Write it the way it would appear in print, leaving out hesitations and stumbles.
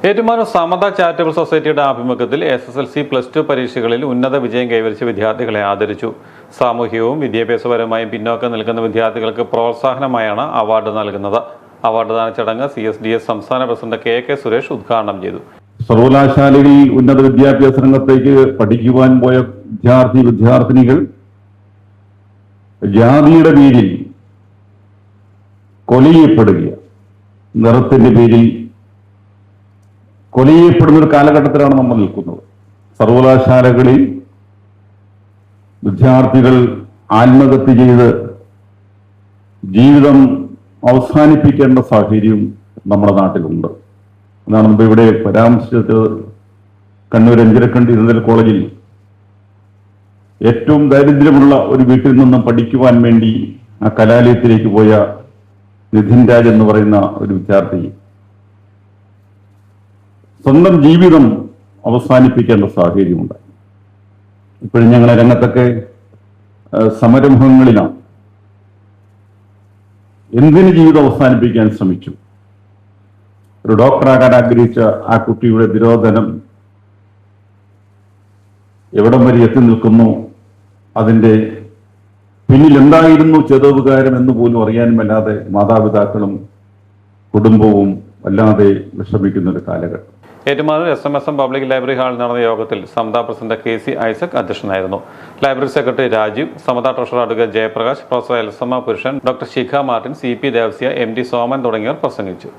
ഏറ്റുമാനൂർ സമത charitable സൊസൈറ്റിയുടെ ആഭിമുഖ്യത്തിൽ SSLC +2 പരീക്ഷകളിൽ ഉന്നത വിജയം കൈവരിച്ച വിദ്യാർത്ഥികളെ ആദരിച്ചു. സാമൂഹികവും വിദ്യാഭ്യാസപരമായും പിന്നോക്കം നിൽക്കുന്ന വിദ്യാർത്ഥികൾക്ക് പ്രോത്സാഹനമായാണ് അവാർഡ് നൽകുന്നത്. അവാർഡ് ദാന ചടങ്ങ് CSDS സംസ്ഥാന പ്രസിഡന്റ് KK സുരേഷ് ഉദ്ഘാടനം ചെയ്തു. സർവകലാശാലയിൽ ഉന്നത വിദ്യാഭ്യാസ രംഗത്തേക്ക് പഠിക്കുവാൻ പോയ വിദ്യാർത്ഥിനികൾ ജാതിയുടെ പേരിൽ കൊലയപ്പെടുക, നിറത്തിന്റെ പേരിൽ കൊലയപ്പെടുന്ന ഒരു കാലഘട്ടത്തിലാണ് നമ്മൾ നിൽക്കുന്നത്. സർവകലാശാലകളിൽ വിദ്യാർത്ഥികൾ ആത്മഹത്യ ചെയ്ത് ജീവിതം അവസാനിപ്പിക്കേണ്ട സാഹചര്യം നമ്മുടെ നാട്ടിലുണ്ട്. എന്നാണ് മുമ്പ് ഇവിടെ പരാമർശിച്ചത്. കണ്ണൂർ അഞ്ചരക്കണ്ടി ഇന്നലെ കോളേജിൽ ഏറ്റവും ദാരിദ്ര്യമുള്ള ഒരു വീട്ടിൽ നിന്നും പഠിക്കുവാൻ വേണ്ടി ആ കലാലയത്തിലേക്ക് പോയ നിധിൻ രാജ് എന്ന് പറയുന്ന ഒരു വിദ്യാർത്ഥി സ്വന്തം ജീവിതം അവസാനിപ്പിക്കേണ്ട സാഹചര്യമുണ്ടായി. ഇപ്പോഴും ഞങ്ങളെ രംഗത്തൊക്കെ സമരമുഖങ്ങളിലാണ്. എന്തിന് ജീവിതം അവസാനിപ്പിക്കാൻ ശ്രമിച്ചു? ഒരു ഡോക്ടറാകാൻ ആഗ്രഹിച്ച ആ കുട്ടിയുടെ തിരോധനം എവിടം വരെ എത്തി നിൽക്കുന്നു, അതിൻ്റെ പിന്നിൽ എന്തായിരുന്നു ചേതോപകാരം എന്ന് പോലും അറിയാനുമല്ലാതെ മാതാപിതാക്കളും കുടുംബവും വല്ലാതെ വിഷമിക്കുന്ന ഒരു കാലഘട്ടം. ഏറ്റുമാനൂർ SMSM പബ്ലിക് ലൈബ്രറി ഹാളിൽ നടന്ന യോഗത്തിൽ സമത പ്രസിഡന്റ് KC ഐസക് അധ്യക്ഷനായിരുന്നു. Library secretary Rajeev, Samatha treasurer advocate Jayaprakash, professor Elsamma Purushan, doctor Shikha Martin, CP Devasya, MD Soman തുടങ്ങിയവർ പ്രസംഗിച്ചു.